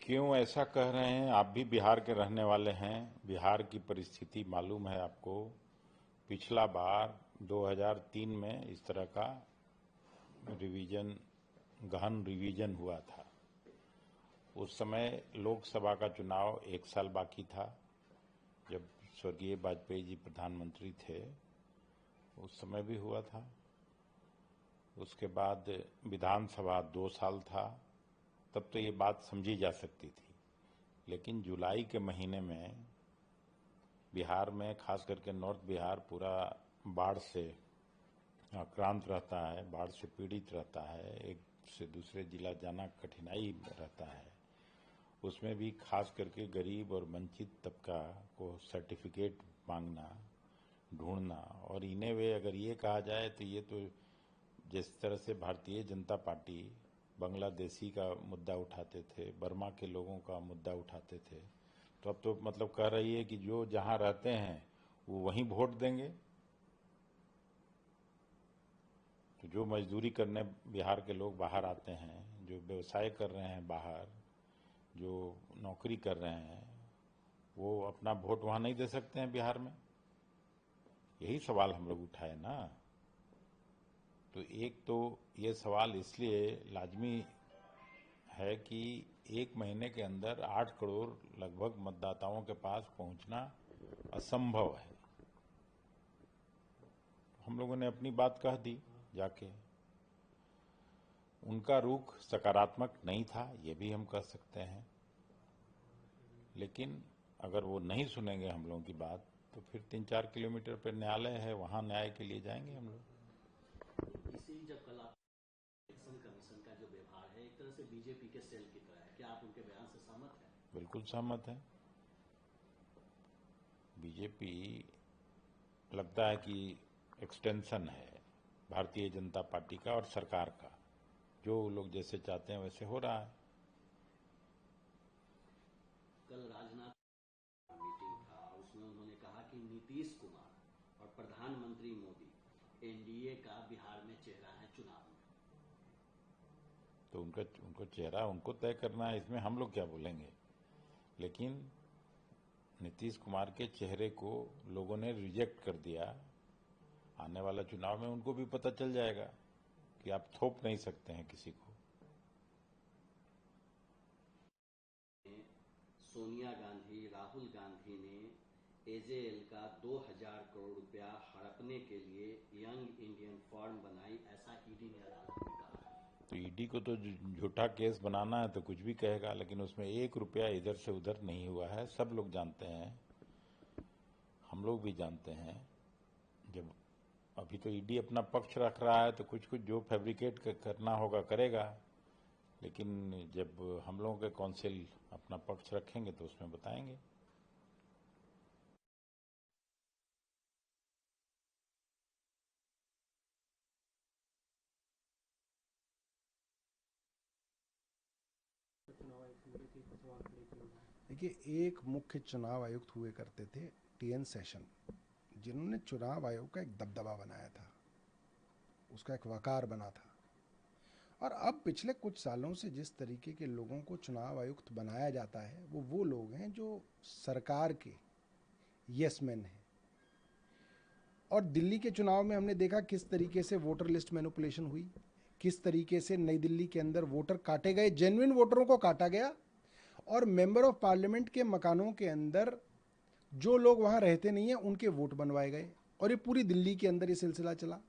क्यों ऐसा कह रहे हैं? आप भी बिहार के रहने वाले हैं। बिहार की परिस्थिति मालूम है आपको। पिछला बार 2003 में इस तरह का रिवीजन, गहन रिवीजन हुआ था। उस समय लोकसभा का चुनाव 1 साल बाकी था। जब स्वर्गीय वाजपेयी जी प्रधानमंत्री थे उस समय भी हुआ था। उसके बाद विधानसभा 2 साल था, तब तो ये बात समझी जा सकती थी। लेकिन जुलाई के महीने में बिहार में, खास करके नॉर्थ बिहार, पूरा बाढ़ से आक्रांत रहता है, बाढ़ से पीड़ित रहता है। एक से दूसरे जिला जाना कठिनाई रहता है। उसमें भी खास करके गरीब और वंचित तबका को सर्टिफिकेट मांगना, ढूंढना, और इन्हें वे अगर ये कहा जाए तो ये तो जिस तरह से भारतीय जनता पार्टी बांग्लादेशी का मुद्दा उठाते थे, बर्मा के लोगों का मुद्दा उठाते थे, तो अब तो मतलब कह रही है कि जो जहां रहते हैं वो वहीं वोट देंगे। तो जो मजदूरी करने बिहार के लोग बाहर आते हैं, जो व्यवसाय कर रहे हैं बाहर, जो नौकरी कर रहे हैं, वो अपना वोट वहां नहीं दे सकते हैं बिहार में? यही सवाल हम लोग उठाए ना। तो एक तो ये सवाल इसलिए लाजमी है कि 1 महीने के अंदर 8 करोड़ लगभग मतदाताओं के पास पहुंचना असंभव है। हम लोगों ने अपनी बात कह दी जाके। उनका रुख सकारात्मक नहीं था, ये भी हम कह सकते हैं। लेकिन अगर वो नहीं सुनेंगे हम लोगों की बात, तो फिर 3-4 किलोमीटर पर न्यायालय है, वहां न्याय के लिए जाएंगे हम लोग। इसी जब कल इलेक्शन कमीशन का जो व्यवहार है एक तरह से बीजेपी के सेल की तरह है, क्या आप उनके बयान से सहमत हैं? बिल्कुल सहमत है। बीजेपी लगता है कि एक्सटेंशन है भारतीय जनता पार्टी का और सरकार का। जो लोग जैसे चाहते हैं वैसे हो रहा है। कल राजनाथ मीटिंग था, उसमें उन्होंने कहा कि नीतीश कुमार और प्रधानमंत्री मोदी एनडीए का बिहार में चेहरा है चुनाव में। तो उनको चेहरा उनको तय करना है, इसमें हम लोग क्या बोलेंगे। लेकिन नीतीश कुमार के चेहरे को लोगों ने रिजेक्ट कर दिया। आने वाला चुनाव में उनको भी पता चल जाएगा कि आप थोप नहीं सकते हैं किसी को। सोनिया गांधी, राहुल गांधी ने एजेएल का 2000 करोड़ रुपया हड़पने के लिए यंग इंडियन फॉर्म बनाई, ऐसा ईडी ने अदालत में कहा है। तो ईडी को तो झूठा केस बनाना है तो कुछ भी कहेगा, लेकिन उसमें 1 रुपया इधर से उधर नहीं हुआ है। सब लोग जानते हैं, हम लोग भी जानते हैं। जब अभी तो ईडी अपना पक्ष रख रहा है तो कुछ कुछ जो फैब्रिकेट करना होगा करेगा, लेकिन जब हम लोगों के काउंसिल अपना पक्ष रखेंगे तो उसमें बताएंगे। देखिए, एक मुख्य चुनाव आयुक्त हुए करते थे टीएन सेशन, जिन्होंने चुनाव आयोग का एक दबदबा बनाया था, उसका एक वकार बना था। और अब पिछले कुछ सालों से जिस तरीके के लोगों को चुनाव आयुक्त बनाया जाता है वो लोग हैं जो सरकार के यस मैन हैं। और दिल्ली के चुनाव में हमने देखा किस तरीके से वोटर लिस्ट मैनिपुलेशन हुई, किस तरीके से नई दिल्ली के अंदर वोटर काटे गए, जेन्युइन वोटरों को काटा गया, और मेंबर ऑफ पार्लियामेंट के मकानों के अंदर जो लोग वहां रहते नहीं हैं उनके वोट बनवाए गए। और ये पूरी दिल्ली के अंदर ये सिलसिला चला।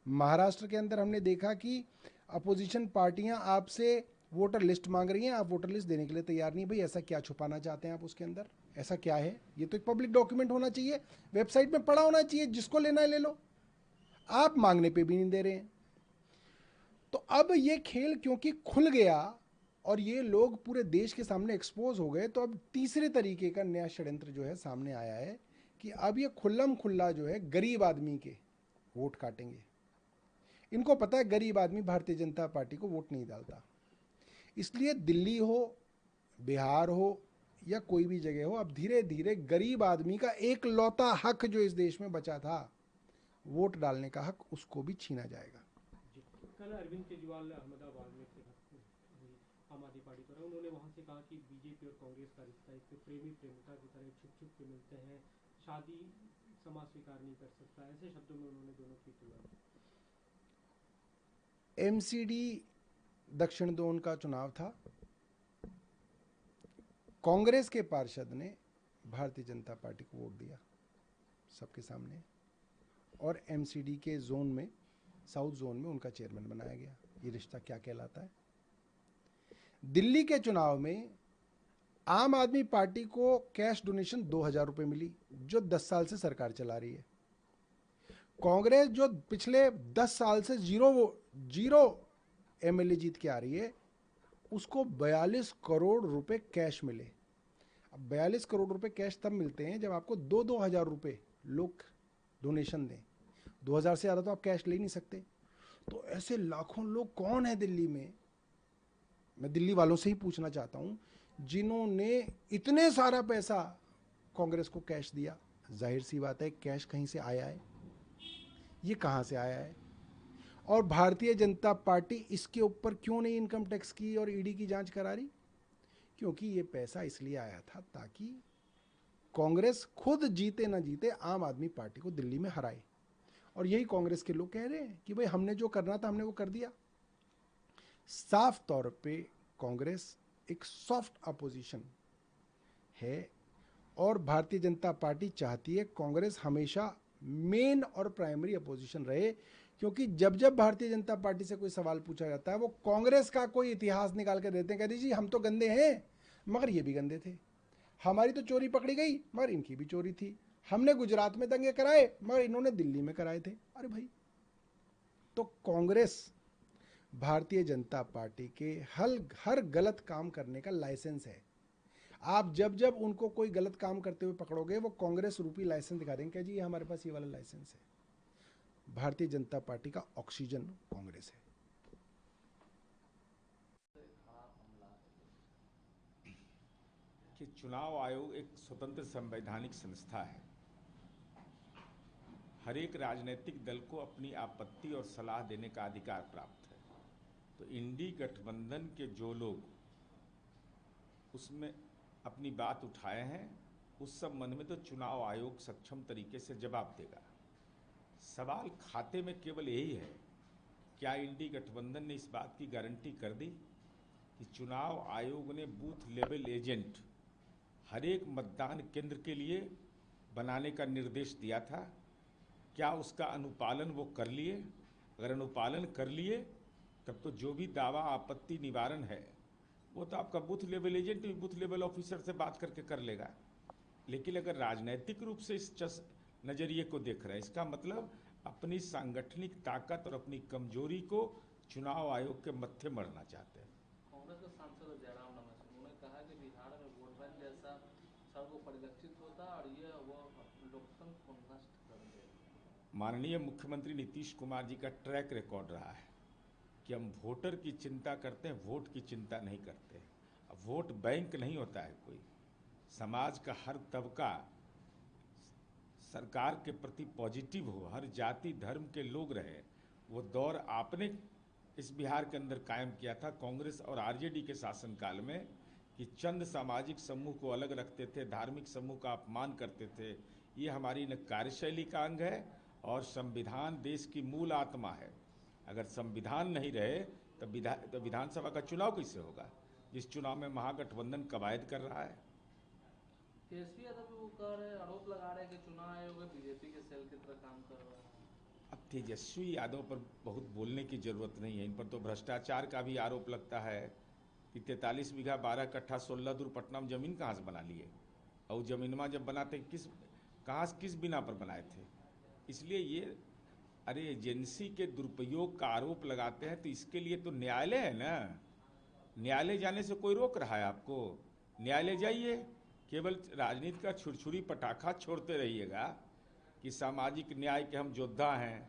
महाराष्ट्र के अंदर हमने देखा कि अपोजिशन पार्टियां आपसे वोटर लिस्ट मांग रही हैं, आप वोटर लिस्ट देने के लिए तैयार नहीं। भाई ऐसा क्या छुपाना चाहते हैं आप उसके अंदर? ऐसा क्या है? ये तो एक पब्लिक डॉक्यूमेंट होना चाहिए, वेबसाइट में पड़ा होना चाहिए, जिसको लेना है ले लो। आप मांगने पे भी नहीं दे रहे हैं। तो अब ये खेल क्योंकि खुल गया और ये लोग पूरे देश के सामने एक्सपोज हो गए, तो अब तीसरे तरीके का नया षड्यंत्र जो है सामने आया है कि अब ये खुल्लम खुल्ला जो है गरीब आदमी के वोट काटेंगे। इनको पता है गरीब आदमी भारतीय जनता पार्टी को वोट नहीं डालता, इसलिए दिल्ली हो, बिहार हो या कोई भी जगह हो, अब धीरे धीरे गरीब आदमी का एक लौता हक जो इस देश में बचा था, वोट डालने का हक, उसको भी छीना जाएगा। कल अरविंद केजरीवाल अहमदाबाद में थे, आम आदमी पार्टी पर उन्होंने वहां से कहा कि बीजेपी और कांग्रेस का रिश्ता एक प्रेमी प्रेमिका की तरह छुप छुप के मिलते हैं, शादी समाज स्वीकार नहीं कर सकता, ऐसे शब्दों में उन्होंने दोनों की तुलना की। एमसीडी दक्षिण जोन का चुनाव था। कांग्रेस के पार्षद ने भारतीय जनता पार्टी को वोट दिया सबके सामने, और एमसीडी के जोन में, साउथ जोन में उनका चेयरमैन बनाया गया। ये रिश्ता क्या कहलाता है? दिल्ली के चुनाव में आम आदमी पार्टी को कैश डोनेशन 2000 रुपए मिली, जो 10 साल से सरकार चला रही है। कांग्रेस जो पिछले 10 साल से जीरो एमएलए जीत के आ रही है, उसको 42 करोड़ रुपए कैश मिले। अब 42 करोड़ रुपए कैश तब मिलते हैं जब आपको 2-2 हजार रुपए लोग डोनेशन दें। 2000 से ज़्यादा तो आप कैश ले नहीं सकते। तो ऐसे लाखों लोग कौन है दिल्ली में, मैं दिल्ली वालों से ही पूछना चाहता हूं, जिन्होंने इतने सारा पैसा कांग्रेस को कैश दिया। जाहिर सी बात है कैश कहीं से आया है, ये कहां से आया है? और भारतीय जनता पार्टी इसके ऊपर क्यों नहीं इनकम टैक्स की और ईडी की जांच करा रही? क्योंकि ये पैसा इसलिए आया था ताकि कांग्रेस खुद जीते ना जीते आम आदमी पार्टी को दिल्ली में हराए। और यही कांग्रेस के लोग कह रहे हैं कि भाई हमने जो करना था हमने वो कर दिया। साफ तौर पे कांग्रेस एक सॉफ्ट अपोजिशन है, और भारतीय जनता पार्टी चाहती है कांग्रेस हमेशा मेन और प्राइमरी अपोजिशन रहे। क्योंकि जब जब भारतीय जनता पार्टी से कोई सवाल पूछा जाता है, वो कांग्रेस का कोई इतिहास निकाल कर देते हैं, कहते जी हम तो गंदे हैं मगर ये भी गंदे थे, हमारी तो चोरी पकड़ी गई मगर इनकी भी चोरी थी, हमने गुजरात में दंगे कराए मगर इन्होंने दिल्ली में कराए थे। अरे भाई, तो कांग्रेस भारतीय जनता पार्टी के हर गलत काम करने का लाइसेंस है। आप जब जब उनको कोई गलत काम करते हुए पकड़ोगे, वो कांग्रेस रूपी लाइसेंस दिखा देंगे, जी ये हमारे पास ये वाला लाइसेंस है। भारतीय जनता पार्टी का ऑक्सीजन कांग्रेस है। कि चुनाव आयोग एक स्वतंत्र संवैधानिक संस्था है। हर एक राजनीतिक दल को अपनी आपत्ति और सलाह देने का अधिकार प्राप्त है। तो इंडी गठबंधन के जो लोग उसमें अपनी बात उठाए हैं, उस संबंध में तो चुनाव आयोग सक्षम तरीके से जवाब देगा। सवाल खाते में केवल यही है, क्या इंडी गठबंधन ने इस बात की गारंटी कर दी कि चुनाव आयोग ने बूथ लेवल एजेंट हर एक मतदान केंद्र के लिए बनाने का निर्देश दिया था? क्या उसका अनुपालन वो कर लिए? अगर अनुपालन कर लिए तब तो जो भी दावा आपत्ति निवारण है वो तो आपका बूथ लेवल एजेंट भी बूथ लेवल ऑफिसर से बात करके कर लेगा। लेकिन अगर राजनीतिक रूप से इस नजरिए को देख रहे हैं, इसका मतलब अपनी सांगठनिक ताकत और अपनी कमजोरी को चुनाव आयोग के मत्थे मरना चाहते हैं। कांग्रेस के सांसद जयराम रमेश उन्होंने कहा कि बिहार में वोट बैंक जैसा सर्व परिलक्षित होता और ये वो लोकतंत्र को नष्ट कर देगा। माननीय मुख्यमंत्री नीतीश कुमार जी का ट्रैक रिकॉर्ड रहा है कि हम वोटर की चिंता करते हैं, वोट की चिंता नहीं करते। अब वोट बैंक नहीं होता है कोई, समाज का हर तबका सरकार के प्रति पॉजिटिव हो, हर जाति धर्म के लोग रहे, वो दौर आपने इस बिहार के अंदर कायम किया था कांग्रेस और आरजेडी के शासनकाल में, कि चंद सामाजिक समूह को अलग रखते थे, धार्मिक समूह का अपमान करते थे। ये हमारी न कार्यशैली का अंग है और संविधान देश की मूल आत्मा है। अगर संविधान नहीं रहे तो विधानसभा का चुनाव कैसे होगा, जिस चुनाव में महागठबंधन कवायद कर रहा है। तेजस्वी यादव भी वो कह रहे, आरोप लगा रहे कि चुनाव आयोग बीजेपी के सेल की तरह काम कर रहा है। अब तेजस्वी यादव पर बहुत बोलने की जरूरत नहीं है। इन पर तो भ्रष्टाचार का भी आरोप लगता है कि 43 बीघा 12 कट्ठा 16 दूर पटना में जमीन कहाँ से बना लिए, और जमीनमा जब बनाते किस बिना पर बनाए थे। इसलिए ये अरे एजेंसी के दुरुपयोग का आरोप लगाते हैं, तो इसके लिए तो न्यायालय है ना। न्यायालय जाने से कोई रोक रहा है आपको? न्यायालय जाइए, केवल राजनीति का छुरछुरी पटाखा छोड़ते रहिएगा कि सामाजिक न्याय के हम योद्धा हैं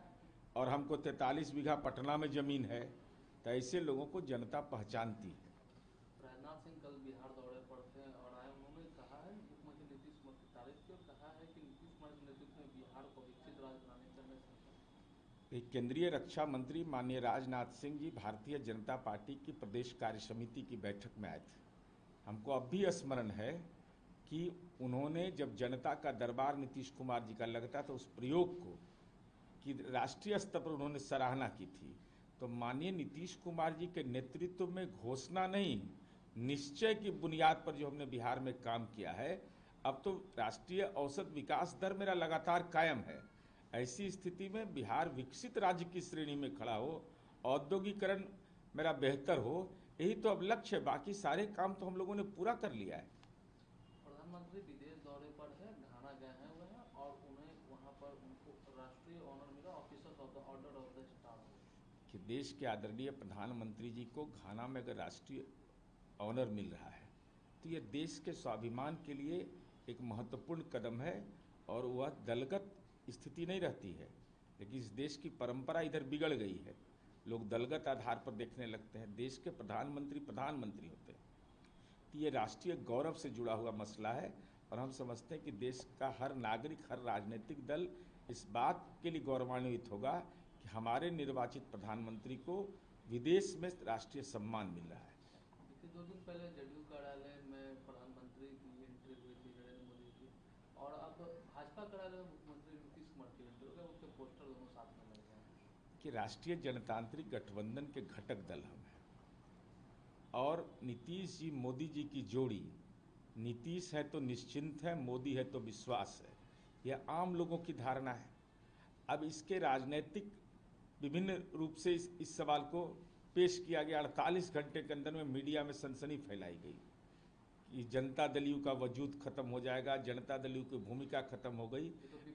और हमको 43 बीघा पटना में जमीन है, तो ऐसे लोगों को जनता पहचानती है। राजनाथ सिंह कल बिहार दौरे पर थे और आए, उन्होंने कहा है, मुख्यमंत्री नीतीश कुमार की तारीफ की और कहा है कि नीतीश कुमार के नेतृत्व में बिहार को विकसित राज्य बनाने का निर्णय। केंद्रीय रक्षा मंत्री माननीय राजनाथ सिंह जी भारतीय जनता पार्टी की प्रदेश कार्य समिति की बैठक में आए थे। हमको अब भी स्मरण है कि उन्होंने जब जनता का दरबार नीतीश कुमार जी का लगता था, उस प्रयोग को कि राष्ट्रीय स्तर पर उन्होंने सराहना की थी। तो माननीय नीतीश कुमार जी के नेतृत्व में घोषणा नहीं, निश्चय की बुनियाद पर जो हमने बिहार में काम किया है, अब तो राष्ट्रीय औसत विकास दर मेरा लगातार कायम है। ऐसी स्थिति में बिहार विकसित राज्य की श्रेणी में खड़ा हो, औद्योगिकरण मेरा बेहतर हो, यही तो अब लक्ष्य है। बाकी सारे काम तो हम लोगों ने पूरा कर लिया है। प्रधानमंत्री विदेश दौरे पर है, घाना गए हुए हैं और उन्हें वहां पर उनको राष्ट्रीय ऑनर मिला, officers of the order of the star कि देश के आदरणीय प्रधानमंत्री जी को घाना में अगर राष्ट्रीय ऑनर मिल रहा है तो यह देश के स्वाभिमान के लिए एक महत्वपूर्ण कदम है और वह दलगत स्थिति नहीं रहती है। लेकिन इस देश की परंपरा इधर बिगड़ गई है, लोग दलगत आधार पर देखने लगते हैं। देश के प्रधानमंत्री प्रधानमंत्री होते हैं, तो ये राष्ट्रीय गौरव से जुड़ा हुआ मसला है और हम समझते हैं कि देश का हर नागरिक, हर राजनीतिक दल इस बात के लिए गौरवान्वित होगा कि हमारे निर्वाचित प्रधानमंत्री को विदेश में राष्ट्रीय सम्मान मिल रहा है। देखिए, 2 दिन पहले जदयू कार्यालय में प्रधानमंत्री की एंट्री हुई थी, नरेंद्र मोदी की, और अब भाजपा कार्यालय में मुख्यमंत्री नीतीश कुमार की एंट्री हो गई, उनके पोस्टर दोनों साथ में लग गए कि राष्ट्रीय जनतांत्रिक गठबंधन के घटक दल हम हैं और नीतीश जी मोदी जी की जोड़ी, नीतीश है तो निश्चिंत है, मोदी है तो विश्वास है, यह आम लोगों की धारणा है। अब इसके राजनीतिक विभिन्न रूप से इस सवाल को पेश किया गया। 48 घंटे के अंदर में मीडिया में सनसनी फैलाई गई कि जनता दल का वजूद खत्म हो जाएगा, जनता दल की भूमिका खत्म हो गई।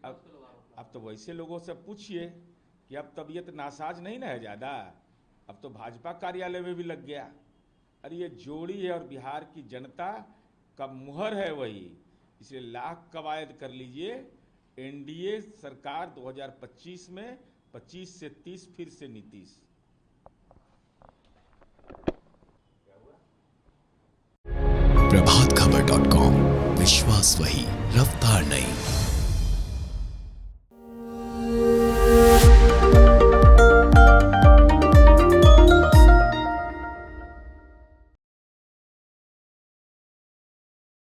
अब तो वैसे लोगों से पूछिए कि अब तबीयत नासाज नहीं ना है ज़्यादा, अब तो भाजपा कार्यालय में भी लग गया। अरे ये जोड़ी है और बिहार की जनता का मुहर है वही, इसलिए लाख कवायद कर लीजिए। एनडीए सरकार 2025 में 25 से 30 फिर से नीतीश। प्रभातखबर.com, विश्वास वही, रफ्तार नहीं।